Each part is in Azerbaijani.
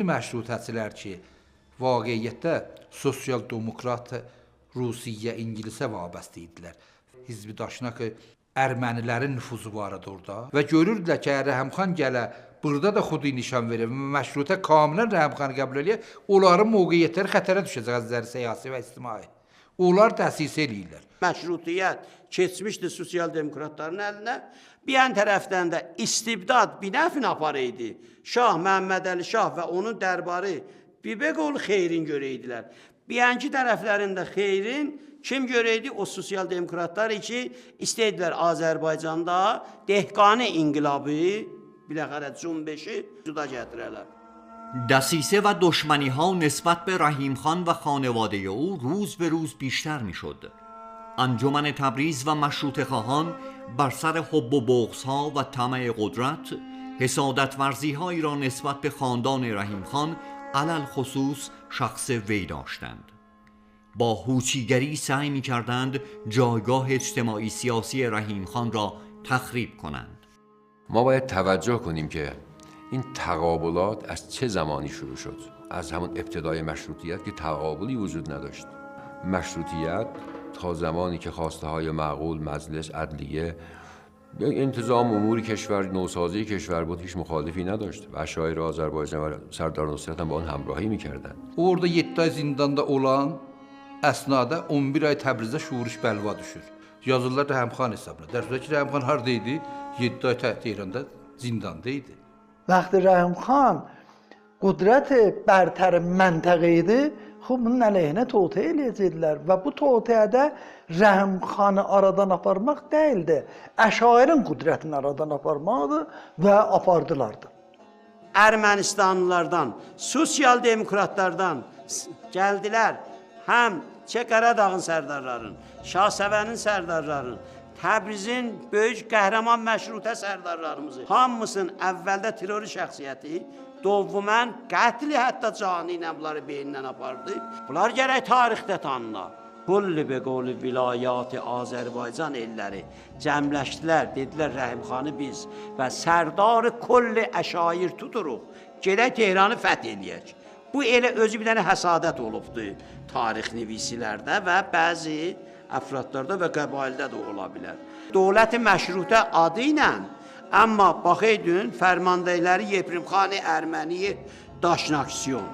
Məşrutəçilər ki, vaqiyyətdə sosial-demokrat Rusiya, İngilisə vabəstə idilər. Hizbi Daşnaq ermənilərin nüfuzu var idi orada və görürdülər ki, Rəhimxan gələ, burada da xudi nişan verir və məşrutə kamilən Rəhimxanı qəbul edir, onların mövqeyyətləri xətərə düşəcək azəri siyasi və ictimai. Onlar təsis eləyirlər. Məşrutiyyət keçmişdi sosial-demokratların əlinə. Bir yan tərəfdən də istibdad binəfin aparıydı. Şah Məhəmməd Əli Şah və onun dərbarı Bibeqoğlu xeyrin görəydilər. Bir yanki tərəflərində xeyrin kim görəydi? O sosial-demokratlar ki, istədilər Azərbaycanda dehqani inqilabı, biləxərə cünbeşi cüda gətirələr. دسیسه و دشمنی ها نسبت به رحیم خان و خانواده او روز به روز بیشتر می شد. انجمن تبریز و مشروطه خواهان بر سر حب و بغض ها و طمع قدرت حسادت ورزی هایی را نسبت به خاندان رحیم خان علل خصوص شخص وی داشتند. با هوچیگری سعی می کردند جایگاه اجتماعی سیاسی رحیم خان را تخریب کنند. ما باید توجه کنیم که این تقابلات از چه زمانی شروع شد؟ از همون ابتدای مشروطیت که تقابلی وجود نداشت. مشروطیت تا زمانی که خواسته های معقول، مجلس، عدلیه، انتظام امور کشور، نوسازی کشور بود، هیچ مخالفی نداشت و اشایر آذربایجان و سردار نصرت هم با اون همراهی میکردن. Orada 7 ay zindanda olan əsnada 11 ay Təbrizdə şuruş bəlva düşür. Yazırlar Rəhimxan hesabına. Dərsdə ki, Rəhimxan haradaydı? 7 ay Tehranda zindanda idi. وقتی رحیم خان قدرت برتر منطقه idi, خب bunun əleyhinə توطئه eləyəcəkdilər və bu توطئədə Rəhim xanı aradan aparmaq deyildi, əşairin qüdrətini aradan aparmaqdır və apardılar da. Ermənistanlılardan, sosial-demokratlardan gəldilər, həm Qaradağın sərdarların, Şahsevənin sərdarların, Təbrizin böyük qəhrəman məşrutə sərdarlarımızı, hamısının əvvəldə terror şəxsiyyəti, dovvumən qətli hətta cani ilə bunları beynindən apardı. Bunlar gərək tarixdə tanınar. Kulli Beqoğlu vilayat-ı Azərbaycan elləri cəmləşdilər, dedilər Rəhimxanı biz və sərdar kulli əşair tuturuq, gedək Tehranı fəth eləyək. Bu elə özü bir dənə həsadət olubdur tarix nivisilərdə və bəzi əfradlarda və qəbaildə də ola bilər. Dövlət-i məşrutə adı ilə, amma baxaydın fərmandəyləri Yeprimxani Erməni Daşnaksiyon.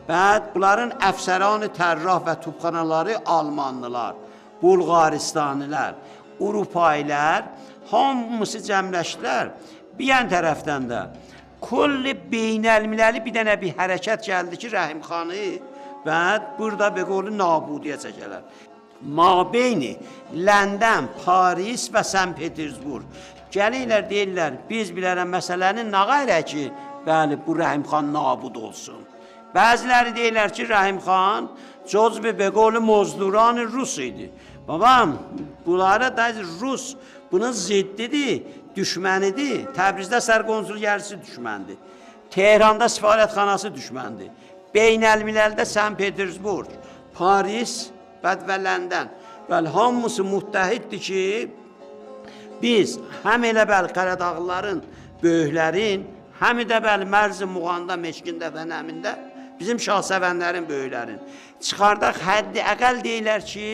Bəd bunların əfsəranı tərrah və tubxanaları Almanlılar, Bulqaristanlılar, Avropalılar hamısı cəmləşdilər. Bir yan tərəfdən də kulli beynəlmiləli bir dənə bir hərəkət gəldi ki, Rəhimxanı bəd burada Beqoğlu nabudiyə çəkələr. Mabeyni Ləndən, Paris və St. Petersburg gəlirlər, deyirlər, biz bilərəm məsələnin nə qayrə ki, bəli, bu Rəhimxan nabud olsun. Bəziləri deyirlər ki, Rəhimxan Cozbi Beqoğlu mozduran Rus idi. Babam, bunlara da Rus bunun ziddidir, düşmənidir. Təbrizdə sərqonsulgərisi düşməndir. Tehranda sifarətxanası düşməndir. Beynəlmilərdə St. Petersburg, Paris və Ləndən. Bəli, hamısı müttəhiddir ki, biz həm elə bəli Qaradağlıların, böyüklərin, həm də bəli Mərz-i Muğanda, Meşkində və Nəmində bizim Şahsevənlərin, böyüklərin. Çıxardaq həddi əqəl deyirlər ki,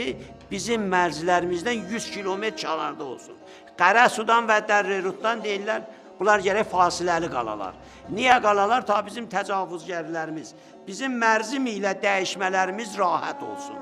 bizim mərzlərimizdən 100 kilometr kənarda olsun. Qarasudan və Dərrərutdan deyirlər, bunlar gərək fasiləli qalalar. Niyə qalalar? Ta bizim təcavüzgərlərimiz, bizim mərzim ilə dəyişmələrimiz rahat olsun.